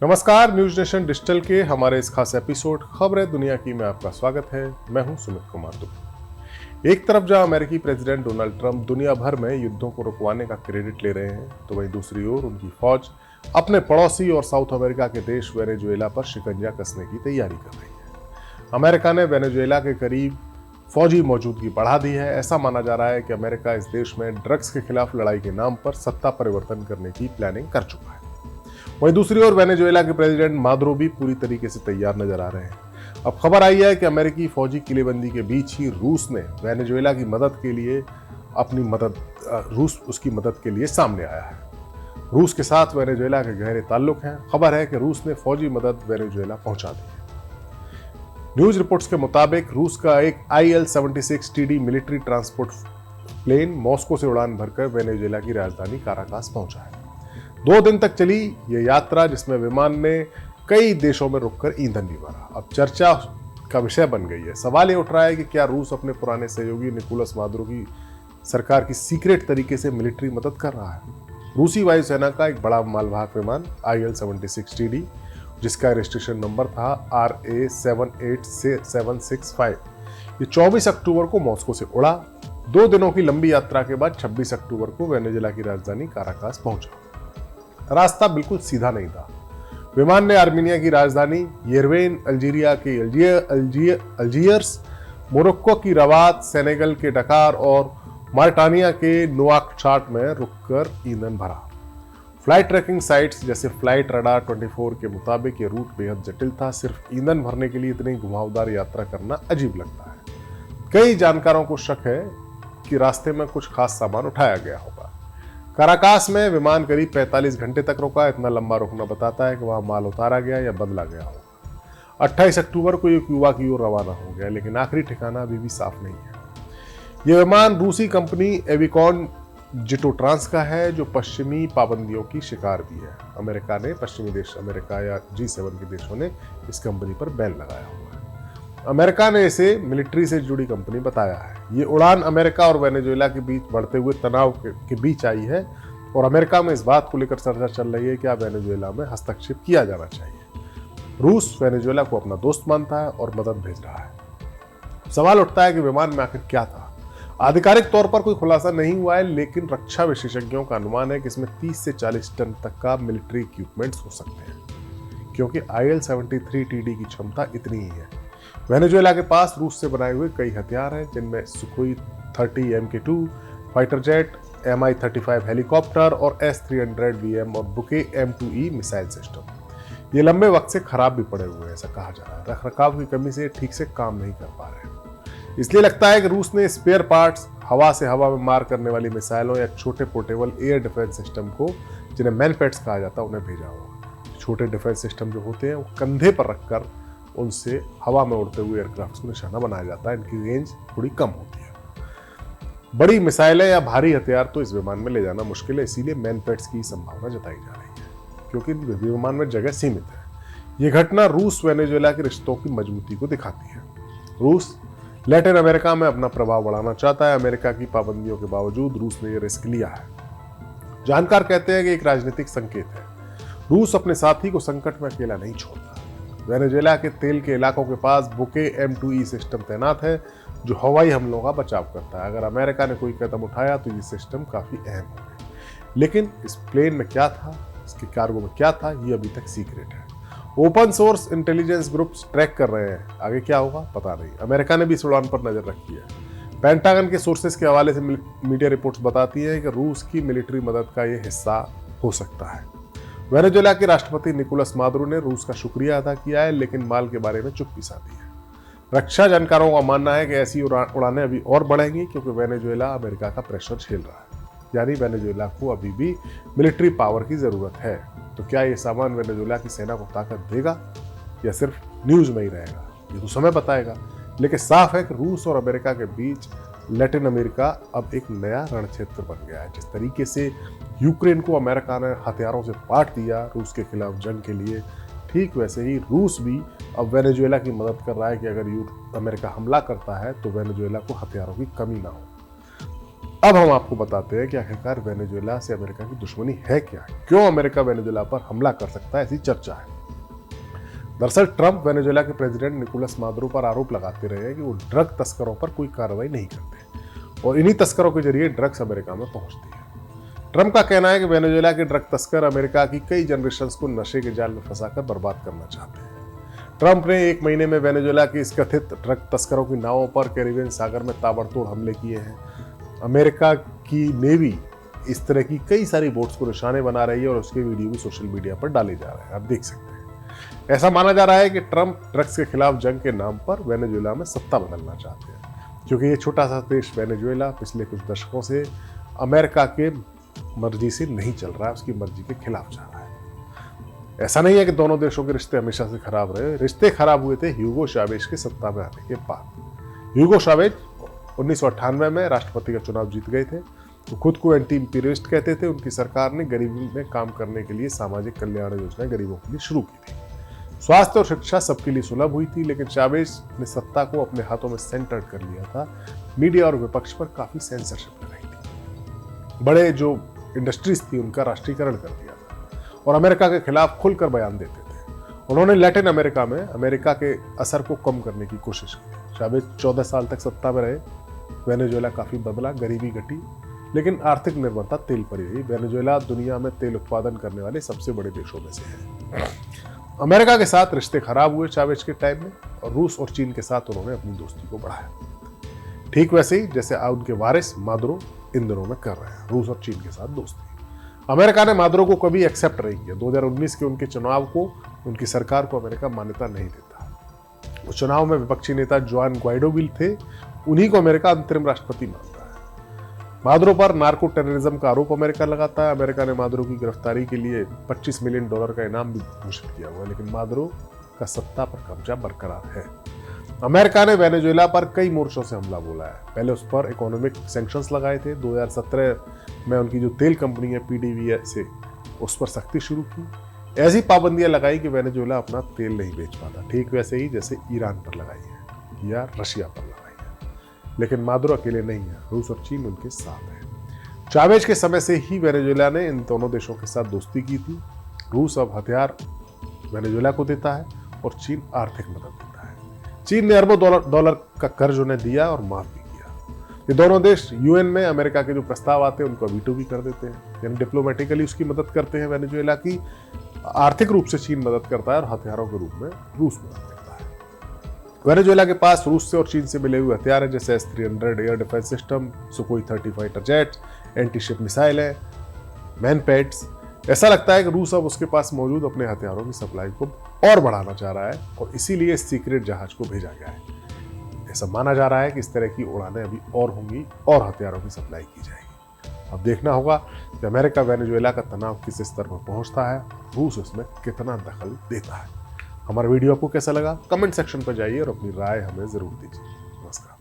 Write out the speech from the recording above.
नमस्कार, news nation digital के हमारे इस खास एपिसोड खबरें दुनिया की में आपका स्वागत है। मैं हूं सुमित कुमार दुबे। एक तरफ जहां अमेरिकी प्रेसिडेंट डोनाल्ड ट्रंप दुनिया भर में युद्धों को रुकवाने का क्रेडिट ले रहे हैं, तो वहीं दूसरी ओर उनकी फौज अपने पड़ोसी और साउथ अमेरिका के देश वेनेजुएला पर शिकंजा कसने की तैयारी कर रही है। अमेरिका ने वेनेजुएला के करीब फौजी मौजूदगी बढ़ा दी है। ऐसा माना जा रहा है कि अमेरिका इस देश में ड्रग्स के खिलाफ लड़ाई के नाम पर सत्ता परिवर्तन करने की प्लानिंग कर चुका है। वहीं दूसरी ओर वेनेजुएला के प्रेसिडेंट मादुरो भी पूरी तरीके से तैयार नजर आ रहे हैं। अब खबर आई है कि अमेरिकी फौजी किलेबंदी के बीच ही रूस ने वेनेजुएला की मदद के लिए रूस उसकी मदद के लिए सामने आया है। रूस के साथ वेनेजुएला के गहरे ताल्लुक हैं। खबर है कि रूस ने फौजी मदद वेनेजुएला पहुंचा दी है। न्यूज रिपोर्ट्स के मुताबिक रूस का एक IL-76TD military transport plane Moscow से उड़ान भरकर वेनेजुएला की राजधानी काराकास पहुंचा है। 2 दिन तक चली ये यात्रा, जिसमें विमान ने कई देशों में रुककर ईंधन भी भरा, अब चर्चा का विषय बन गई है। सवाल ये उठ रहा है कि क्या रूस अपने पुराने सहयोगी निकोलस मादुरो की सरकार की सीक्रेट तरीके से मिलिट्री मदद कर रहा है। रूसी वायुसेना का एक बड़ा मालवाहक विमान IL-76TD, जिसका रजिस्ट्रेशन नंबर था RA78765, ये 24 अक्टूबर को मॉस्को से उड़ा। 2 दिनों की लंबी यात्रा के बाद 26 अक्टूबर को वेनेजुएला की राजधानी काराकास पहुंचा। रास्ता बिल्कुल सीधा नहीं था। विमान ने आर्मीनिया की राजधानी येरेवन, अल्जीरिया के अल्जियर्स, मोरक्को की रबात, सेनेगल के डकार और मारिटानिया के नुआकचाट में रुककर ईंधन भरा। फ्लाइट ट्रैकिंग साइट्स जैसे फ्लाइट रडार 24 के मुताबिक ये रूट बेहद जटिल था। सिर्फ ईंधन भरने के लिए इतनी घुमावदार यात्रा करना अजीब लगता है। कई जानकारों को शक है कि रास्ते में कुछ खास सामान उठाया गया होगा। काराकास में विमान करीब 45 घंटे तक रुका। इतना लंबा रुकना बताता है कि वहां माल उतारा गया या बदला गया होगा। 28 अक्टूबर को ये क्यूबा की ओर रवाना हो गया, लेकिन आखिरी ठिकाना अभी भी साफ नहीं है। यह विमान रूसी कंपनी एविकॉन जिटोट्रांस का है, जो पश्चिमी पाबंदियों की शिकार भी है। अमेरिका ने पश्चिमी देश अमेरिका या G7 के देशों ने इस कंपनी पर बैन लगाया हुआ है। अमेरिका ने इसे मिलिट्री से जुड़ी कंपनी बताया है। ये उड़ान अमेरिका और वेनेजुएला के बीच बढ़ते हुए तनाव के बीच आई है और अमेरिका में इस बात को लेकर चर्चा चल रही है कि अब वेनेजुएला में हस्तक्षेप किया जाना चाहिए। रूस वेनेजुएला को अपना दोस्त मानता है और मदद भेज रहा है। सवाल उठता है कि विमान में आखिर क्या था। आधिकारिक तौर पर कोई खुलासा नहीं हुआ है, लेकिन रक्षा विशेषज्ञों का अनुमान है कि इसमें 30 से 40 टन तक का मिलिट्री इक्विपमेंट्स हो सकते हैं, क्योंकि IL-73TD की क्षमता इतनी ही है। वेनेजुएला के पास रूस से बनाए हुए कई हथियार हैं, जिनमें Sukhoi 30 MK2 fighter jet, Mi-35 helicopter और S-300VM और बुके M2E मिसाइल सिस्टम। ये लंबे वक्त से खराब भी पड़े हुए हैं, ऐसा कहा जा रहा है। रखरखाव की कमी से ठीक से काम नहीं कर पा रहे हैं। इसलिए लगता है कि रूस ने स्पेयर पार्ट्स, हवा से हवा में मार करने वाली मिसाइलों या छोटे पोर्टेबल एयर डिफेंस सिस्टम को, जिन्हें मैनपेट्स कहा जाता है, उन्हें भेजा होगा। छोटे डिफेंस सिस्टम जो होते हैं वो कंधे पर रखकर उनसे हवा में उड़ते हुए एयरक्राफ्ट को निशाना बनाया जाता है। इनकी रेंज थोड़ी कम होती है। बड़ी मिसाइलें या भारी हथियार तो इस विमान में ले जाना मुश्किल है, इसीलिए मैनपेट्स की संभावना जताई जा रही है, क्योंकि विमान में जगह सीमित है। यह घटना रूस वेनेजुएला के रिश्तों की मजबूती को दिखाती है। रूस लैटिन अमेरिका में अपना प्रभाव बढ़ाना चाहता है। अमेरिका की पाबंदियों के बावजूद रूस ने यह रिस्क लिया है। जानकार कहते हैं कि एक राजनीतिक संकेत है। रूस अपने साथी को संकट में अकेला नहीं छोड़ता। वेनेजुएला के तेल के इलाकों के पास बुके M2E सिस्टम तैनात है, जो हवाई हमलों का बचाव करता है। अगर अमेरिका ने कोई कदम उठाया तो ये सिस्टम काफी अहम होगा। लेकिन इस प्लेन में क्या था, इसके कार्गो में क्या था, ये अभी तक सीक्रेट है। Open source intelligence groups track कर रहे हैं, आगे क्या होगा पता नहीं। अमेरिका ने भी इस उड़ान पर नजर रखी है। पेंटागन के सोर्सेस के हवाले से मीडिया रिपोर्ट्स बताती है कि रूस की मिलिट्री मदद का यह हिस्सा हो सकता है। वेनेजुएला के राष्ट्रपति निकोलस मादुरो ने रूस का शुक्रिया अदा किया है, लेकिन माल के बारे में चुप्पी साधी है। रक्षा जानकारों का मानना है कि ऐसी उड़ानें अभी और बढ़ेंगी, क्योंकि वेनेजुएला अमेरिका का प्रेशर झेल रहा है। यानी वेनेजुएला को अभी भी मिलिट्री पावर की जरूरत है। तो क्या ये सामान वेनेजुएला की सेना को ताकत देगा या सिर्फ न्यूज में ही रहेगा, ये तो समय बताएगा। लेकिन साफ है कि रूस और अमेरिका के बीच लैटिन अमेरिका अब एक नया रणक्षेत्र बन गया है। जिस तरीके से यूक्रेन को अमेरिका ने हथियारों से पाट दिया रूस के खिलाफ जंग के लिए, ठीक वैसे ही रूस भी अब वेनेजुएला की मदद कर रहा है कि अगर अमेरिका हमला करता है तो वेनेजुएला को हथियारों की कमी ना हो। अब हम आपको बताते हैं कि आखिरकार वेनेजुएला से अमेरिका की दुश्मनी है क्या, क्यों अमेरिका वेनेजुएला पर हमला कर सकता है, ऐसी चर्चा है। दरअसल ट्रंप वेनेजुएला के प्रेसिडेंट निकोलस मादुरो पर आरोप लगाते रहे हैं कि वो ड्रग तस्करों पर कोई कार्रवाई नहीं करते और इन्हीं तस्करों के जरिए ड्रग्स अमेरिका में पहुंचती है। ट्रंप का कहना है कि वेनेजुएला के ड्रग तस्कर अमेरिका की कई जनरेशंस को नशे के जाल में फंसाकर बर्बाद करना चाहते हैं। ट्रंप ने एक महीने में वेनेजुएला की इस कथित ड्रग तस्करों की नावों पर कैरिबियन सागर में ताबड़तोड़ हमले किए हैं। अमेरिका की नेवी इस तरह की कई सारी बोट्स को निशाने बना रही है और उसके वीडियो भी सोशल मीडिया पर डाले जा रहे हैं, आप देख सकते हैं। ऐसा माना जा रहा है कि ट्रंप ड्रग्स के खिलाफ जंग के नाम पर वेनेजुएला में सत्ता बदलना चाहते हैं, क्योंकि ये छोटा सा देश वेनेजुएला पिछले कुछ दशकों से अमेरिका के मर्जी से नहीं चल रहा है, उसकी मर्जी के खिलाफ जा रहा है। ऐसा नहीं है कि दोनों देशों के रिश्ते हमेशा से खराब रहे, रिश्ते खराब हुए थे ह्यूगो चावेज के सत्ता में आने के बाद। ह्यूगो चावेज 1998 में राष्ट्रपति का चुनाव जीत गए थे। वो खुद को एंटी इंपीरियलिस्ट कहते थे। उनकी सरकार ने गरीबी में काम करने के लिए सामाजिक कल्याण योजनाएं गरीबों के लिए शुरू की थी। स्वास्थ्य और शिक्षा सबके लिए सुलभ हुई थी, लेकिन चावेज ने सत्ता को अपने हाथों में सेंटर्ड कर लिया था। मीडिया और विपक्ष पर काफी सेंसरशिप लगाई थी। बड़े जो इंडस्ट्रीज थी उनका राष्ट्रीयकरण कर दिया था और अमेरिका के खिलाफ खुलकर बयान देते थे। उन्होंने लैटिन अमेरिका में अमेरिका के असर को कम करने की कोशिश की। चावेज 14 साल तक सत्ता में रहे। वेनेजुएला काफी बदला, गरीबी घटी, लेकिन आर्थिक निर्भरता तेल पर ही रही। वेनेजुएला दुनिया में तेल उत्पादन करने वाले सबसे बड़े देशों में से है। अमेरिका के साथ रिश्ते खराब हुए चावेज के टाइम में और रूस और चीन के साथ उन्होंने अपनी दोस्ती को बढ़ाया, ठीक वैसे ही जैसे उनके वारिस मादुरो इन दिनों में कर रहे हैं, रूस और चीन के साथ दोस्ती। अमेरिका ने मादुरो को कभी एक्सेप्ट नहीं किया। 2019 के उनके चुनाव को, उनकी सरकार को अमेरिका मान्यता नहीं देता। उस चुनाव में विपक्षी नेता जुआन ग्वाइडो भी थे, उन्हीं को अमेरिका अंतरिम राष्ट्रपति मानता है। मादुरो पर नार्को टेररिज्म का आरोप अमेरिका लगाता है। अमेरिका ने मादुरो की गिरफ्तारी के लिए $25 मिलियन का इनाम भी घोषित किया हुआ है, लेकिन मादुरो का सत्ता पर कब्जा बरकरार है। अमेरिका ने वेनेजुएला पर कई मोर्चों से हमला बोला है। पहले उस पर इकोनॉमिक सैंक्शंस लगाए थे। 2017 में उनकी जो तेल कंपनी है PDVSA, उस पर सख्ती शुरू की। ऐसी पाबंदियां लगाई कि वेनेजुएला अपना तेल नहीं बेच पाता, ठीक वैसे ही जैसे ईरान पर लगाई है या रशिया पर लगाई है। लेकिन मादुरो अकेले नहीं है, रूस और चीन उनके साथ है। चावेज के समय से ही वेनेजुएला ने इन दोनों देशों के साथ दोस्ती की थी। रूस अब हथियार वेनेजुएला को देता है और चीन आर्थिक मदद देता है। चीन ने अरबों डॉलर का कर्ज उन्हें दिया और माफ भी किया। ये दोनों देश UN में अमेरिका के जो प्रस्ताव आते हैं उनको वीटो भी कर देते हैं, यानी डिप्लोमेटिकली उसकी मदद करते हैं वेनेजुएला की। आर्थिक रूप से चीन मदद करता है और हथियारों के रूप में रूस मदद करता है। वेनेजुएला के पास रूस से और चीन से मिले हुए हथियार हैं, जैसे S-300 air defence system, सुकोई 30 fighter jets, anti ship missile है, मैनपैड्स। ऐसा लगता है कि रूस अब उसके पास मौजूद अपने हथियारों की सप्लाई को और बढ़ाना चाह रहा है और इसीलिए सीक्रेट जहाज को भेजा गया है। ऐसा माना जा रहा है कि इस तरह की उड़ानें अभी और होंगी और हथियारों की सप्लाई की जाएगी। अब देखना होगा कि अमेरिका वेनेजुएला का तनाव किस स्तर पर पहुंचता है, रूस उसमें कितना दखल देता है। हमारा वीडियो आपको कैसा लगा? कमेंट सेक्शन पर जाइए और अपनी राय हमें जरूर दीजिए। नमस्कार।